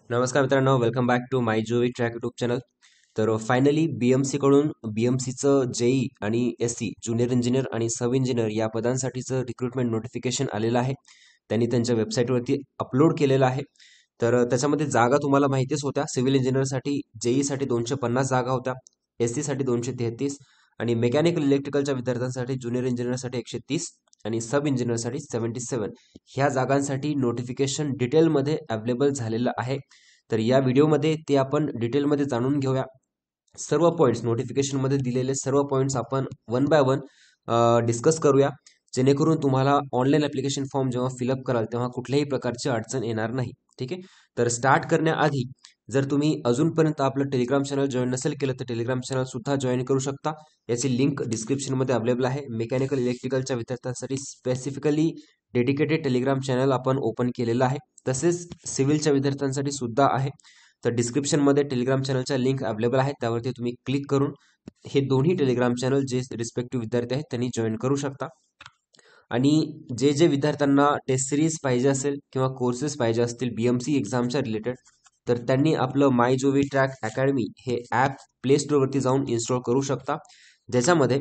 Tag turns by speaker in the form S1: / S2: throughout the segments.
S1: नमस्कार मित्रांनो, welcome back to my Jovi track YouTube channel. तर फायनली BMC कडून BMCचं जेई आणि SC ज्युनियर इंजिनियर आणि सब इंजिनियर या पदांसाठीचं रिक्रुटमेंट नोटिफिकेशन आलेलं आहे. त्यांनी त्यांच्या वेबसाईटवरती अपलोड केलेलं आहे. तर त्याच्यामध्ये जागा तुम्हाला माहितीच होत्या. सिव्हिल इंजिनियरसाठी जेईसाठी 250 जागा होत्या, SC साठी 233 आणि मेकॅनिकल इलेक्ट्रिकलच्या विद्यार्थ्यांसाठी ज्युनियर इंजिनियरसाठी 130 आणि सब इंजिनियरसाठी 77 ह्या जागांसाठी नोटिफिकेशन डिटेलमध्ये अवेलेबल झालेलं आहे. तर या व्हिडिओमध्ये ते आपण डिटेलमध्ये जाणून घेऊया. सर्व पॉईंट्स नोटिफिकेशनमध्ये दिलेले सर्व पॉईंट्स आपण वन बाय वन डिस्कस करूया, जेणेकरून तुम्हाला ऑनलाईन ॲप्लिकेशन फॉर्म जेव्हा फिलअप कराल तेव्हा कुठल्याही प्रकारची अडचण येणार नाही. ठीक आहे. तर स्टार्ट करण्याआधी जर तुम्ही अजूनपर्यंत आपलं टेलिग्राम चॅनल जॉईन नसेल केलं तर टेलिग्राम चॅनल सुद्धा जॉईन करू शकता. याची लिंक डिस्क्रिप्शनमध्ये अवेलेबल आहे. मेकॅनिकल इलेक्ट्रिकलच्या विद्यार्थ्यांसाठी स्पेसिफिकली डेडिकेटेड टेलिग्राम चॅनल आपण ओपन केलेलं आहे. तसेच सिव्हिलच्या विद्यार्थ्यांसाठी सुद्धा आहे. तर डिस्क्रिप्शनमध्ये टेलिग्राम चॅनलच्या लिंक अवेलेबल आहे, त्यावरती तुम्ही क्लिक करून हे दोन्ही टेलिग्राम चॅनल जे रिस्पेक्टिव्ह विद्यार्थी आहेत त्यांनी जॉईन करू शकता. आणि जे विद्यार्थ्यांना टेस्ट सिरीज पाहिजे असेल किंवा कोर्सेस पाहिजे असतील BMC एक्झामच्या रिलेटेड, तर त्यांनी आपलं माय जोवी ट्रॅक अकॅडमी हे ॲप प्ले स्टोअरवरती जाऊन इन्स्टॉल करू शकता. ज्याच्यामध्ये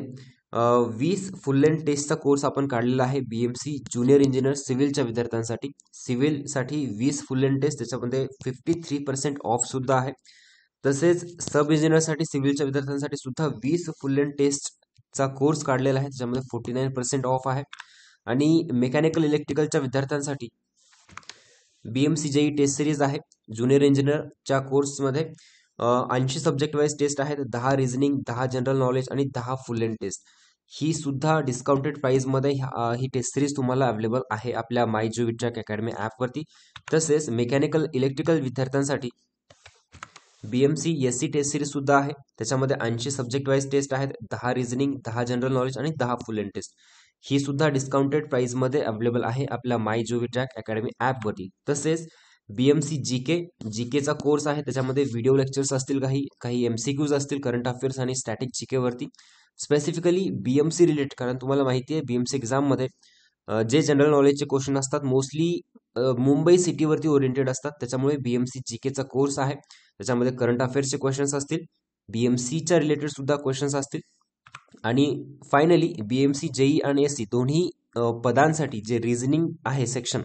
S1: 20 फुल लेंथ टेस्टचा कोर्स आपण काढलेला आहे BMC ज्युनियर इंजिनियर सिव्हिलच्या विद्यार्थ्यांसाठी. सिव्हिलसाठी 20 फुल लेंथ टेस्ट, त्याच्यामध्ये 53% ऑफ सुद्धा आहे. तसेच सब इंजिनियरसाठी सिव्हिलच्या विद्यार्थ्यांसाठी सुद्धा 20 फुल लेंथ टेस्टचा कोर्स काढलेला आहे, त्याच्यामध्ये 49% ऑफ आहे. आणि मेकॅनिकल इलेक्ट्रिकलच्या विद्यार्थ्यांसाठी BMC जेई टेस्ट सिरीज आहे. ज्युनियर इंजिनियरच्या कोर्समध्ये 80 सब्जेक्ट वाईज टेस्ट आहेत, 10 रिझनिंग, 10 जनरल नॉलेज आणि 10 फुल लेंथ टेस्ट. ही सुद्धा डिस्काउंटेड प्राइसमध्ये ही टेस्ट सिरीज तुम्हाला अवेलेबल आहे आपल्या माय जोवी ट्रॅक अकॅडमी ॲपवरती. तसेच मेकॅनिकल इलेक्ट्रिकल विद्यार्थ्यांसाठी BMC SC टेस्ट सिरीज सुद्धा आहे. त्याच्यामध्ये 80 सब्जेक्ट वाईज टेस्ट आहेत, 10 रिझनिंग, 10 जनरल नॉलेज आणि 10 फुल लेंथ टेस्ट. ही सुद्धा डिस्काउंटेड प्राइसमध्ये अवेलेबल आहे आपल्या माय जोवी ट्रॅक अकॅडमी ॲपवरती. तसेच BMC जीकेचा कोर्स आहे, त्याच्यामध्ये व्हिडिओ लेक्चर्स असतील, काही काही MCQs असतील करंट अफेअर्स आणि स्टॅटिक जीकेवरती. स्पेसिफिकली BMC रिलेटेड, कारण तुम्हाला माहिती आहे BMC एक्झाममध्ये जे जनरल नॉलेजचे क्वेश्चन असतात मोस्टली मुंबई सिटीवरती ओरिएंटेड असतात. त्याच्यामुळे BMC जीकेचा कोर्स आहे, त्याच्यामध्ये करंट अफेअर्सचे क्वेश्चन्स असतील, BMCच्या रिलेटेड सुद्धा क्वेश्चन्स असतील. आणि फायनली BMC जेई आणि SC दोन्ही पदांसाठी जे रिझनिंग आहे सेक्शन,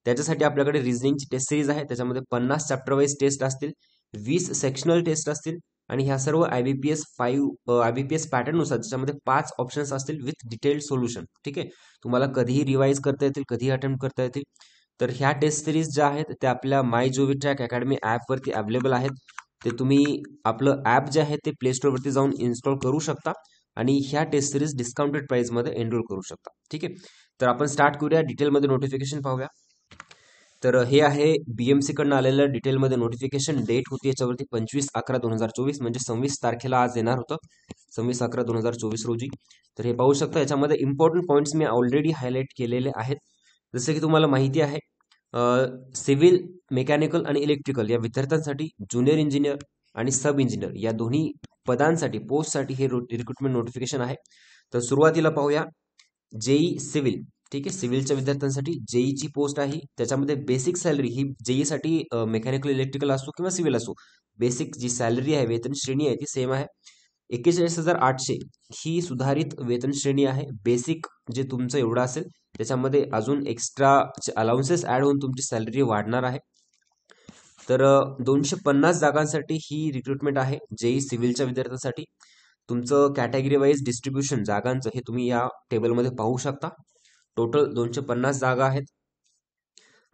S1: त्याच्यासाठी आपल्याकडे रिझनिंगची टेस्ट सिरीज आहे. त्याच्यामध्ये 50 चॅप्टर वाईज टेस्ट असतील, 20 सेक्शनल टेस्ट असतील आणि ह्या सर्व IBPS पॅटर्ननुसार त्याच्यामध्ये 5 ऑप्शन्स असतील विथ डिटेल्ड सोल्युशन. ठीक आहे. तुम्हाला कधीही रिवाईज करता येतील, कधीही अटेम्प्ट करता येतील. तर ह्या टेस्ट सिरीज ज्या आहेत त्या आपल्या माय जोवी ट्रॅक अकॅडमी ॲपवरती अवेलेबल आहेत. ते तुम्ही आपलं ॲप जे आहे ते प्ले स्टोअरवरती जाऊन इन्स्टॉल करू शकता आणि ह्या टेस्ट सिरीज डिस्काउंटेड प्राइसमध्ये एनरोल करू शकता. ठीक आहे. तर आपण स्टार्ट करूया, डिटेलमध्ये नोटिफिकेशन पाहूया. तर हे आहे BMC कडनं आलेलं डिटेलमध्ये नोटिफिकेशन. डेट होती याच्यावरती 25/11/2024, म्हणजे 26 तारखेला आज येणार होतं, 26/11/2024 रोजी. तर हे पाहू शकता, याच्यामध्ये इम्पॉर्टंट पॉईंट्स मी ऑलरेडी हायलाईट केलेले आहेत. जसं की तुम्हाला माहिती आहे सिव्हिल, मेकॅनिकल आणि इलेक्ट्रिकल या विद्यार्थ्यांसाठी ज्युनियर इंजिनियर आणि सब इंजिनियर या दोन्ही पदांसाठी पोस्टसाठी हे रिक्रुटमेंट नोटिफिकेशन आहे. तर सुरुवातीला पाहूया जेई सिव्हिल. ठीक आहे. सिव्हिलच्या विद्यार्थ्यांसाठी जेईची पोस्ट आहे, त्याच्यामध्ये बेसिक सॅलरी ही जेईसाठी मेकॅनिकल इलेक्ट्रिकल असो किंवा सिव्हिल असो, बेसिक जी सॅलरी आहे, वेतन श्रेणी आहे ती सेम आहे. 41,800 ही सुधारित वेतन श्रेणी आहे. बेसिक जे तुमचं एवढं असेल त्याच्यामध्ये अजून एक्स्ट्रा अलाउन्सेस ऍड होऊन तुमची सॅलरी वाढणार आहे. तर 250 जागांसाठी ही रिक्रुटमेंट आहे जेई सिव्हिलच्या विद्यार्थ्यांसाठी. तुमचं कॅटेगरी वाईज डिस्ट्रीब्युशन जागांचं हे तुम्ही या टेबलमध्ये पाहू शकता. टोटल 250 जागा आहेत.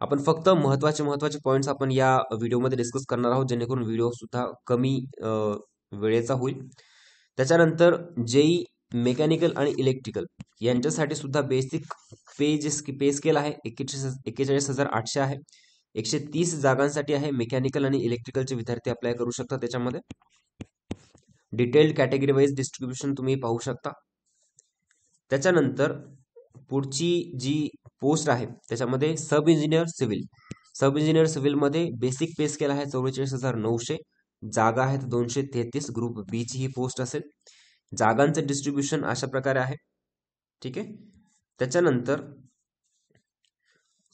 S1: आपण फक्त महत्वाचे पॉईंट्स आपण या व्हिडिओमध्ये डिस्कस करणार आहोत, जेणेकरून व्हिडिओ सुद्धा कमी वेळेचा होईल. त्याच्यानंतर जेई मेकॅनिकल आणि इलेक्ट्रिकल यांच्यासाठी सुद्धा बेसिक पे स्केल आहे 41,800 आहे. 130 जागांसाठी आहे. मेकॅनिकल आणि इलेक्ट्रिकलचे विद्यार्थी अप्लाय करू शकतात. त्याच्यामध्ये डिटेल्ड कॅटेगरी वाईज डिस्ट्रीब्युशन तुम्ही पाहू शकता. त्याच्यानंतर पुढची जी पोस्ट आहे त्याच्यामध्ये सब इंजिनियर सिव्हिलमध्ये बेसिक पे स्केल आहे 44,900. जागा आहेत 233. ग्रुप बी ची ही पोस्ट असेल. जागांचं डिस्ट्रीब्युशन अशा प्रकारे आहे. ठीक आहे. त्याच्यानंतर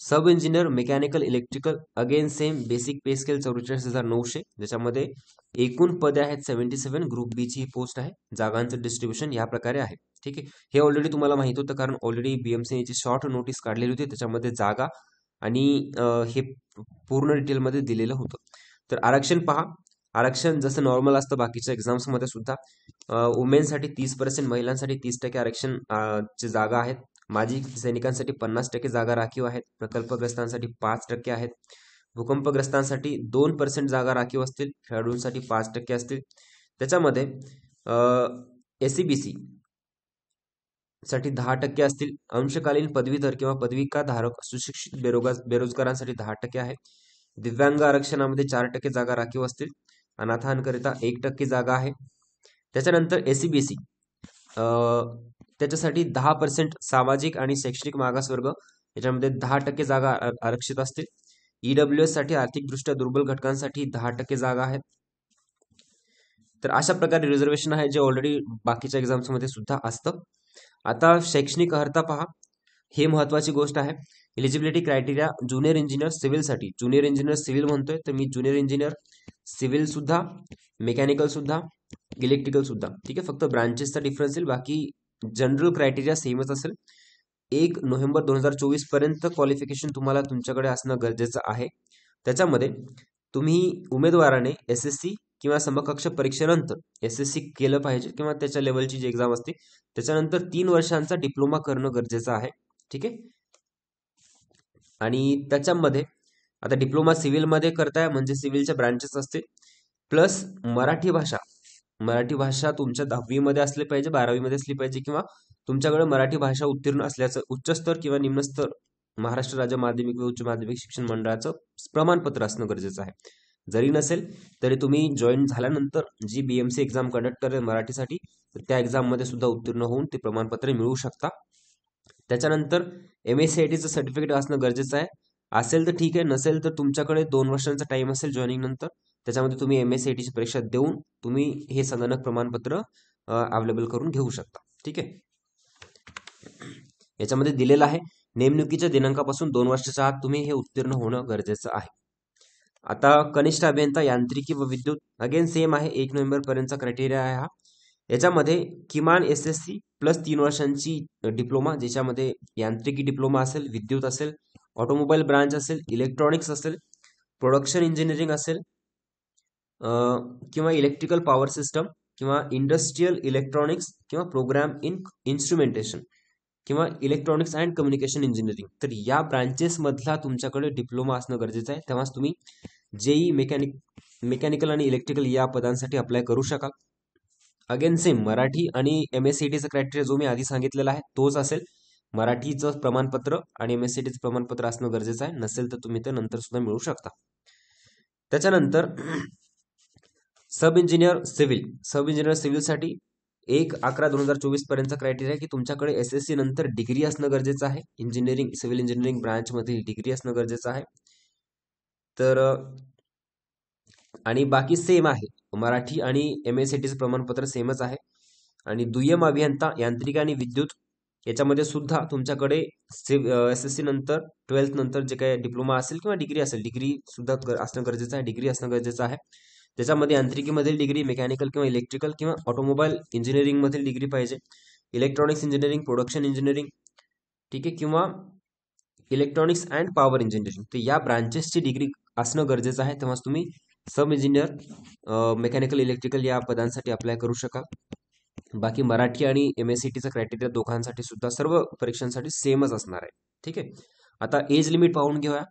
S1: sub engineer mechanical electrical again same basic pay scale 44,900, ज्याच्यामध्ये एकूण पदे आहेत 77, ग्रुप बी ची पोस्ट आहे. जागांचं डिस्ट्रीब्युशन या प्रकारे आहे. ठीक आहे, हे ऑलरेडी तुम्हाला माहित होतं कारण ऑलरेडी बीएमसी ची शॉर्ट नोटीस काढलेली होती, त्याच्यामध्ये जागा आणि हे पूर्ण डिटेलमध्ये दिलेलं होतं. तर आरक्षण पहा, आरक्षण जसं नॉर्मल असतं बाकीच्या एक्झाम्समध्ये सुद्धा वुमेनसाठी 30%, महिलांसाठी 30% आरक्षण ची जागा आहेत. माजी सैनिकांसाठी 50% जागा राखीव आहेत. प्रकल्पग्रस्तांसाठी 5% आहेत. भूकंपग्रस्तांसाठी 2% जागा राखीव असतील. खेळाडूंसाठी 5% असतील. त्याच्यामध्ये एससीबीसी साठी 10% असतील. अंशकालीन पदवीधर किंवा पदविका धारक सुशिक्षित बेरोजगारांसाठी 10% आहे. दिव्यांग आरक्षणामध्ये 4% जागा राखीव असतील. अनाथांकरिता 1% जागा आहे. त्याच्यानंतर एससीबीसी त्याच्यासाठी 10% सामाजिक आणि शैक्षणिक मागासवर्ग, याच्यामध्ये 10% जागा आरक्षित असतील. ईडब्ल्यूएस साठी आर्थिकदृष्ट्या दुर्बल घटकांसाठी 10% जागा आहेत. तर अशा प्रकारे रिझर्वेशन आहे जे ऑलरेडी बाकीच्या एक्झाम्स मध्ये सुद्धा असतं. आता शैक्षणिक अर्हता पहा, हे महत्वाची गोष्ट आहे. एलिजिबिलिटी क्रायटेरिया ज्युनियर इंजिनियर सिव्हिलसाठी, ज्युनियर इंजिनियर सिव्हिल म्हणतोय तर मी ज्युनियर इंजिनियर सिव्हिल सुद्धा, मेकॅनिकल सुद्धा, इलेक्ट्रिकल सुद्धा. ठीक आहे, फक्त ब्रांचेसचा डिफरन्स येईल, बाकी जनरल क्रायटेरिया सेमच असेल. 1 नोव्हेंबर 2024 पर्यंत क्वालिफिकेशन तुम्हाला तुमच्याकडे असणं गरजेचं आहे. त्याच्यामध्ये तुम्ही उमेदवाराने एसएससी किंवा समकक्ष परीक्षेनंतर एसएससी केलं पाहिजे किंवा त्याच्या लेवलची जी एक्झाम असते त्याच्यानंतर 3 वर्षांचा डिप्लोमा करणं गरजेचं आहे. ठीक आहे, आणि त्याच्यामध्ये आता डिप्लोमा सिव्हिलमध्ये करताय म्हणजे सिव्हिलच्या ब्रांचेस असते, प्लस मराठी भाषा. मराठी भाषा तुमच्या 10वी मध्ये असली पाहिजे, 12वी मध्ये असली पाहिजे, किंवा तुमच्याकडे मराठी भाषा उत्तीर्ण असल्याचं उच्च स्तर किंवा निम्न स्तर महाराष्ट्र राज्य माध्यमिक व उच्च माध्यमिक शिक्षण मंडळाचं प्रमाणपत्र असणं गरजेचं आहे. जरी नसेल तरी तुम्ही जॉईन झाल्यानंतर जी बीएमसी एक्झाम कंडक्ट करेल मराठीसाठी त्या एक्झाम मध्ये सुद्धा उत्तीर्ण होऊन ते प्रमाणपत्र मिळवू शकता. त्याच्यानंतर MSCITचं सर्टिफिकेट असणं गरजेचं आहे. असेल तर ठीक आहे, नसेल तर तुमच्याकडे 2 वर्षांचा टाइम असेल जॉईनिंग नंतर, त्याच्यामध्ये तुम्ही MSCITची परीक्षा देऊन तुम्ही हे संगणक प्रमाणपत्र अवेलेबल करून घेऊ शकता. ठीक आहे, याच्यामध्ये दिलेलं आहे नेमणुकीच्या दिनांकापासून 2 वर्षाच्या आत तुम्ही हे उत्तीर्ण होणं गरजेचं आहे. आता कनिष्ठ अभियंता यांत्रिकी व विद्युत अगेन सेम आहे, 1 नोव्हेंबर पर्यंतचा क्रायटेरिया आहे हा. याच्यामध्ये किमान एसएससी प्लस 3 वर्षांची डिप्लोमा, ज्याच्यामध्ये यांत्रिकी डिप्लोमा असेल, विद्युत असेल, ऑटोमोबाईल ब्रांच असेल, इलेक्ट्रॉनिक्स असेल, प्रोडक्शन इंजिनिअरिंग असेल, किंवा इलेक्ट्रिकल पॉवर सिस्टम किंवा इंडस्ट्रियल इलेक्ट्रॉनिक्स किंवा प्रोग्राम इन इन्स्ट्रुमेंटेशन किंवा इलेक्ट्रॉनिक्स अँड कम्युनिकेशन इंजिनिअरिंग, तर या ब्रांचेस मधला तुमच्याकडे डिप्लोमा असणं गरजेचं आहे. तेव्हाच तुम्ही जेई मेकॅनिकल आणि इलेक्ट्रिकल या पदांसाठी अप्लाय करू शकाल. अगेन सेम मराठी आणि MSCITचा क्रायटेरिया जो मी आधी सांगितलेला आहे तोच असेल. मराठीचं प्रमाणपत्र आणि MSCITचं प्रमाणपत्र असणं गरजेचं आहे. नसेल तर तुम्ही ते नंतर सुद्धा मिळवू शकता. त्याच्यानंतर सब इंजिनियर सिव्हिलसाठी 1/11/2024 पर्यंत क्रायटेरिया की तुमच्याकडे SSC नंतर डिग्री असणं गरजेचं आहे. इंजिनिअरिंग सिव्हिल इंजिनिअरिंग ब्रांच मधील डिग्री असणं गरजेचं आहे. तर आणि बाकी सेम आहे, मराठी आणि MSCITचं प्रमाणपत्र सेमच आहे. आणि दुय्यम अभियंता यांत्रिक आणि विद्युत याच्यामध्ये सुद्धा तुमच्याकडे SSC नंतर 12th नंतर जे काही डिप्लोमा असेल किंवा डिग्री असेल, डिग्री सुद्धा असणं गरजेचं आहे, डिग्री असणं गरजेचं आहे. त्याच्यामध्ये यांत्रिकीमधील डिग्री, मेकॅनिकल किंवा इलेक्ट्रिकल किंवा ऑटोमोबाईल इंजिनिअरिंग मधील डिग्री पाहिजे, इलेक्ट्रॉनिक्स इंजिनिअरिंग, प्रोडक्शन इंजिनिअरिंग, ठीक आहे, किंवा इलेक्ट्रॉनिक्स अँड पॉवर इंजिनिअरिंग, तर या ब्रांचेसची डिग्री असणं गरजेचं आहे. तेव्हाच तुम्ही सब इंजिनियर मेकॅनिकल इलेक्ट्रिकल या पदांसाठी अप्लाय करू शकाल. बाकी मराठी आणि MSCITचा क्रायटेरिया दोघांसाठी सुद्धा सर्व परीक्षांसाठी सेमच असणार आहे. ठीक आहे, आता एज लिमिट पाहून घेऊया.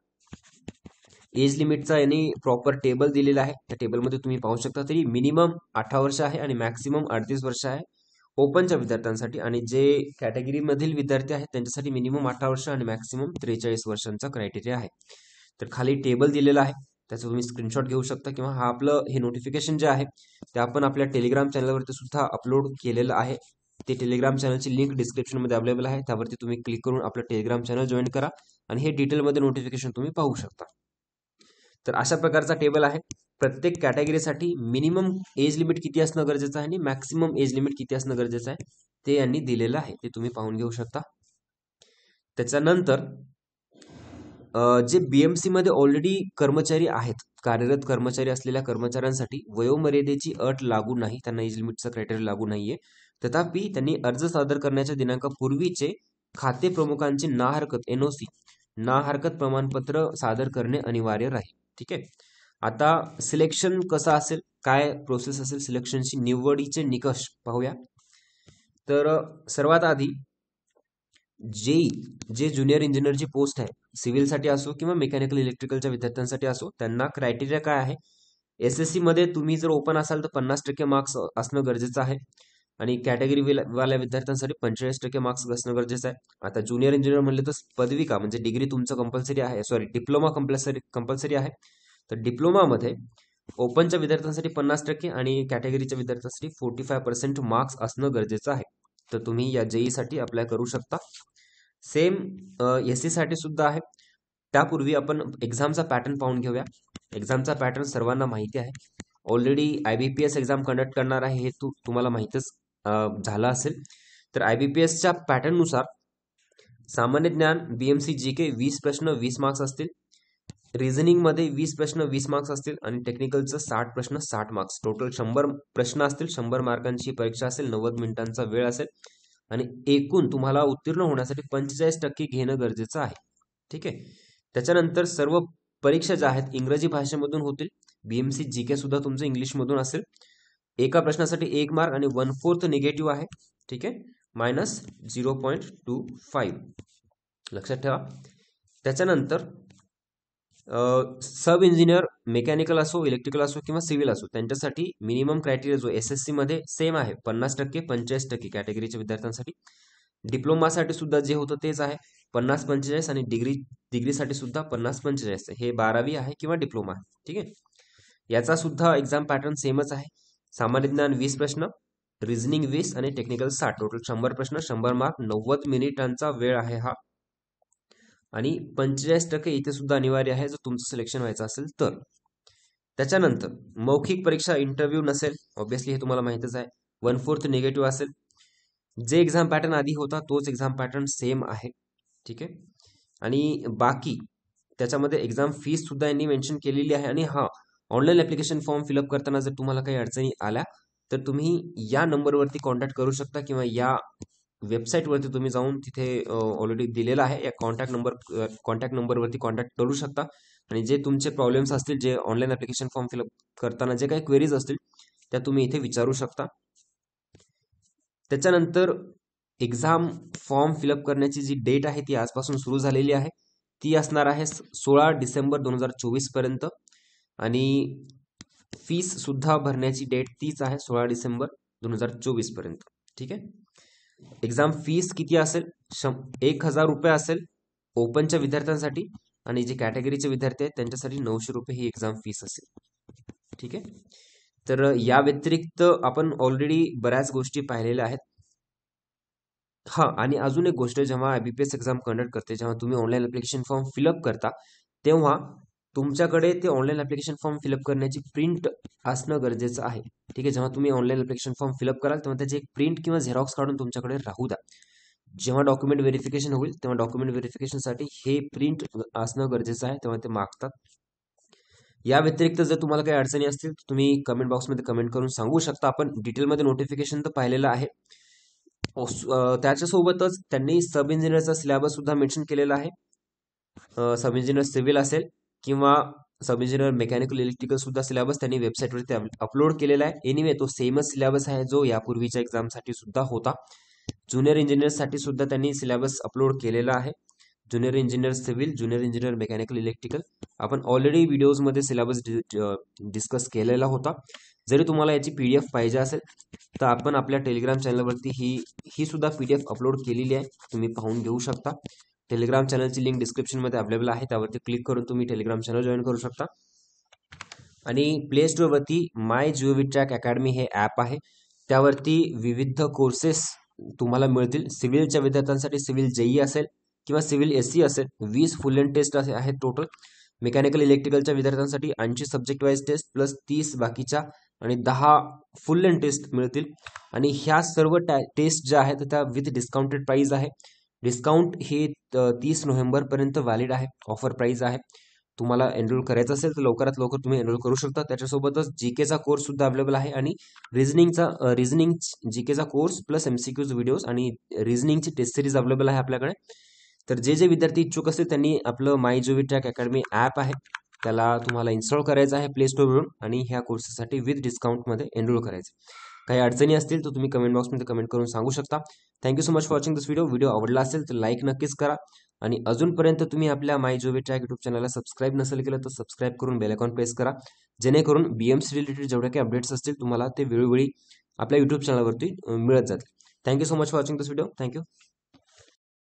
S1: एज लिमिटचा याने प्रॉपर टेबल दिलेला आहे, त्या टेबलमध्ये तुम्ही पाहू शकता. तरी मिनिमम 18 वर्ष आहे आणि मॅक्सिमम 38 वर्ष आहे ओपनच्या विद्यार्थ्यांसाठी, आणि जे कॅटेगरी मधील विद्यार्थी आहेत त्यांच्यासाठी मिनिमम 18 वर्ष आणि मॅक्सिमम 43 वर्षांचा क्रायटेरिया आहे. तर खाली टेबल दिलेला आहे, त्याचं तुम्ही स्क्रीनशॉट घेऊ शकता, किंवा हा आपलं हे नोटिफिकेशन जे आहे ते आपण आपल्या टेलिग्राम चॅनलवरती सुद्धा अपलोड केलेलं आहे. ते टेलिग्राम चॅनलची लिंक डिस्क्रिप्शनमध्ये अवेलेबल आहे, त्यावरती तुम्ही क्लिक करून आपलं टेलिग्राम चॅनल जॉईन करा आणि हे डिटेलमध्ये नोटिफिकेशन तुम्ही पाहू शकता. तर अशा प्रकारचा टेबल आहे. प्रत्येक कॅटेगरीसाठी मिनिमम एज लिमिट किती असणं गरजेचं आहे आणि मॅक्सिमम एज लिमिट किती असणं गरजेचं आहे ते यांनी दिलेलं आहे, ते तुम्ही पाहून घेऊ शकता. त्याच्यानंतर जे बीएमसी मध्ये ऑलरेडी कर्मचारी आहेत, कार्यरत कर्मचारी असलेल्या कर्मचाऱ्यांसाठी वयोमर्यादेची अट लागू नाही, त्यांना एज लिमिटचा क्रायटेरिया लागू नाहीये. तथापि त्यांनी अर्ज सादर करण्याच्या दिनांकापूर्वीचे खाते प्रमुखांचे ना हरकत एनओसी ना हरकत प्रमाणपत्र सादर करणे अनिवार्य राहील. ठीक आहे. आता सिलेक्शन कसं असेल, काय प्रोसेस असेल सिलेक्शनची, निवडीचे निकष पाहूया. तर सर्वात आधी जे ज्युनियर इंजिनियरची पोस्ट आहे, सिव्हिलसाठी असो किंवा मेकॅनिकल इलेक्ट्रिकलच्या विद्यार्थ्यांसाठी असो, त्यांना क्रायटेरिया काय आहे. एसएससी मध्ये तुम्ही जर ओपन असाल तर 50% मार्क्स असणं गरजेचं आहे आणि कॅटेगरी वाल्या विद्यार्थ्यांसाठी 45% मार्क्स असणं गरजेचं आहे. आता ज्युनियर इंजिनियर म्हणले तर पदविका म्हणजे डिग्री तुमचं कंपल्सरी आहे, सॉरी डिप्लोमा कंपल्सरी आहे. तर डिप्लोमामध्ये ओपनच्या विद्यार्थ्यांसाठी 50% आणि कॅटेगरीच्या विद्यार्थ्यांसाठी 45% मार्क्स असणं गरजेचं आहे. तर तुम्ही या जेई साठी अप्लाय करू शकता. सेम एससी साठी सुद्धा आहे. त्यापूर्वी आपण एक्झामचा पॅटर्न पाहून घेऊया. एक्झामचा पॅटर्न सर्वांना माहिती आहे. ऑलरेडी IBPS एक्झाम कंडक्ट करणार आहे हे तुम्हाला माहितच झालं असेल. तर IBPSच्या पॅटर्ननुसार सामान्य ज्ञान BMC GK 20 प्रश्न 20 मार्क्स असतील, रिझनिंग मध्ये 20 प्रश्न 20 मार्क्स असतील आणि टेक्निकलचं 60 प्रश्न 60 मार्क्स, टोटल 100 प्रश्न असतील. 100 मार्कांची परीक्षा असेल, 90 मिनिटांचा वेळ असेल आणि एकूण तुम्हाला उत्तीर्ण होण्यासाठी 45% घेणं गरजेचं आहे. ठीक आहे. त्याच्यानंतर सर्व परीक्षा ज्या आहेत इंग्रजी भाषेमधून होतील. BMC GK सुद्धा तुमचं इंग्लिशमधून असेल. एका प्रश्नासाठी 1 मार्क आणि 1/4 निगेटिव्ह आहे. ठीक आहे, -0.25 लक्षात ठेवा. त्याच्यानंतर सब इंजिनियर मेकॅनिकल असो, इलेक्ट्रिकल असो किंवा सिव्हिल असो, त्यांच्यासाठी मिनिमम क्रायटेरिया जो एसएससी मध्ये सेम आहे, 50% 45% कॅटेगरीच्या विद्यार्थ्यांसाठी. डिप्लोमासाठी सुद्धा जे होतं तेच आहे, 50-45 आणि डिग्रीसाठी सुद्धा 50-45. हे 12वी आहे किंवा डिप्लोमा आहे. ठीक आहे. याचा सुद्धा एक्झाम पॅटर्न सेमच आहे. सामान्य ज्ञान 20 प्रश्न, रिझनिंग 20 आणि टेक्निकल 60, टोटल 100 प्रश्न 100 मार्क, 90 मिनिटांचा वेळ आहे हा. आणि 45% इथे सुद्धा अनिवार्य आहे जर तुमचं सिलेक्शन व्हायचं असेल तर. त्याच्यानंतर मौखिक परीक्षा इंटरव्ह्यू नसेल, ऑब्व्हियसली हे तुम्हाला माहितच आहे. 1/4 निगेटिव्ह असेल. जे एक्झाम पॅटर्न आधी होता तोच एक्झाम पॅटर्न सेम आहे. ठीक आहे. आणि बाकी त्याच्यामध्ये एक्झाम फीस सुद्धा यांनी मेन्शन केलेली आहे. आणि हा, ऑनलाईन ऍप्लिकेशन फॉर्म फिलअप करताना जर तुम्हाला काही अडचणी आल्या तर तुम्ही या नंबरवरती कॉन्टॅक्ट करू शकता किंवा या वेबसाईटवरती तुम्ही जाऊन तिथे ऑलरेडी दिलेला आहे या कॉन्टॅक्ट नंबरवरती कॉन्टॅक्ट करू शकता. आणि जे तुमचे प्रॉब्लेम्स असतील, जे ऑनलाईन ऍप्लिकेशन फॉर्म फिलअप करताना जे काही क्वेरीज असतील त्या तुम्ही इथे विचारू शकता. त्याच्यानंतर एक्झाम फॉर्म फिलअप करण्याची जी डेट आहे ती आजपासून सुरू झालेली आहे. ती असणार आहे 16 डिसेंबर 2024 पर्यंत. आणि फीस सुद्धा भरण्याची डेट तीच आहे, 16 डिसेंबर 2024 पर्यंत. ठीक आहे. एक्झाम फीस किती असेल, 1000 रुपये असेल ओपनच्या विद्यार्थ्यांसाठी आणि जे कॅटेगरीचे विद्यार्थी आहेत त्यांच्यासाठी 900 रुपये ही एक्झाम फीस असेल. ठीक आहे. तर या व्यतिरिक्त आपण ऑलरेडी बऱ्याच गोष्टी पाहिलेल्या आहेत. हा, आणि अजून एक गोष्ट, जेव्हा IBPS एक्झाम कंडक्ट करते, जेव्हा तुम्ही ऑनलाईन ऍप्लिकेशन फॉर्म फिलअप करता तेव्हा तुमच्याकडे ते ऑनलाईन ऍप्लिकेशन फॉर्म फिलअप करण्याची प्रिंट असणं गरजेचं आहे. ठीक आहे. जेव्हा तुम्ही ऑनलाईन ऍप्लिकेशन फॉर्म फिलअप कराल तेव्हा त्याची एक प्रिंट किंवा झेरॉक्स काढून तुमच्याकडे राहू द्या. जेव्हा डॉक्युमेंट व्हेरिफिकेशन होईल तेव्हा डॉक्युमेंट व्हेरिफिकेशनसाठी हे प्रिंट असणं गरजेचं आहे, तेव्हा ते मागतात. या व्यतिरिक्त जर तुम्हाला काही अडचणी असतील तर तुम्ही कमेंट बॉक्समध्ये कमेंट करून सांगू शकता. आपण डिटेलमध्ये नोटिफिकेशन तर पाहिलेलं आहे. त्याच्यासोबतच त्यांनी सब इंजिनियरचा सिलेबस सुद्धा मेन्शन केलेला आहे. सब इंजिनियर सिव्हिल असेल किंवा सब इंजिनियर मेकॅनिकल इलेक्ट्रिकल सुद्धा सिलेबस त्यांनी वेबसाईटवरती अपलोड केलेला आहे. एनिवे तो सेमच सिलेबस आहे जो यापूर्वीच्या एक्झामसाठी सुद्धा होता. ज्युनियर इंजिनियरसाठी सुद्धा त्यांनी सिलेबस अपलोड केलेला आहे. Junior engineer civil, junior engineer mechanical electrical, आपण ऑलरेडी व्हिडिओजमध्ये सिलेबस डिस्कस केलेला होता. जरी तुम्हाला याची PDF पाहिजे असेल तर आपण आपल्या टेलिग्राम चॅनलवरती ही सुद्धा PDF अपलोड केलेली आहे, तुम्ही पाहून घेऊ शकता. टेलिग्राम चॅनलची लिंक डिस्क्रिप्शनमध्ये अवेलेबल आहे, त्यावरती क्लिक करून तुम्ही टेलिग्राम चॅनल जॉईन करू शकता. आणि प्ले स्टोअरवरती MyGOV ट्रॅक अकॅडमी हे ॲप आहे, त्यावरती विविध कोर्सेस तुम्हाला मिळतील. सिव्हिलच्या विद्यार्थ्यांसाठी सिव्हिल जेई असेल किंवा सिव्हिल SC असेल, 20 फुल लेंथ टेस्ट आहेत टोटल. मेकॅनिकल इलेक्ट्रिकलच्या विद्यार्थ्यांसाठी 80 सब्जेक्ट वाईज टेस्ट प्लस 30 बाकीच्या आणि 10 फुल लेंथ टेस्ट मिळतील. आणि ह्या सर्व टेस्ट ज्या आहेत त्या विथ डिस्काउंटेड प्राइस आहे. डिस्काउंट हे 30 नोव्हेंबरपर्यंत व्हॅलिड आहे. ऑफर प्राइस आहे. तुम्हाला एनरोल करायचं असेल तर लवकरात लवकर तुम्ही एनरोल करू शकता. त्याच्यासोबतच जीकेचा कोर्स सुद्धा अवेलेबल आहे आणि रिझनिंग जीकेचा कोर्स प्लस एमसीक्यूज व्हिडिओज आणि रिझनिंगची टेस्ट सिरीज अवेलेबल आहे आपल्याकडे. तर जे विद्यार्थी इच्छुक असतील त्यांनी आपलं माय जोवी ट्रॅक अकॅडमी ॲप आहे त्याला तुम्हाला इन्स्टॉल करायचं आहे प्ले स्टोरवरून आणि ह्या कोर्सेससाठी विथ डिस्काउंटमध्ये एनरोल करायचं. काही अडचणी असतील तर तुम्ही कमेंट बॉक्समध्ये कमेंट करून सांगू शकता. Thank you so much for watching this video. Video आवडला असेल तर लाईक नक्कीच करा आणि अजूनपर्यंत तुम्ही आपल्या माय जोवी ट्रॅक युट्यूब चॅनलला सबस्क्राईब नसेल केलं तर सबस्क्राईब करून बेल आयकॉन प्रेस करा, जेणेकरून बीएमसी रिलेटेड जेवढ्या काही अपडेट्स असतील तुम्हाला ते वेळोवेळी आपल्या युट्यूब चॅनलवरती मिळत जातील. Thank you so much for watching this video. Thank you.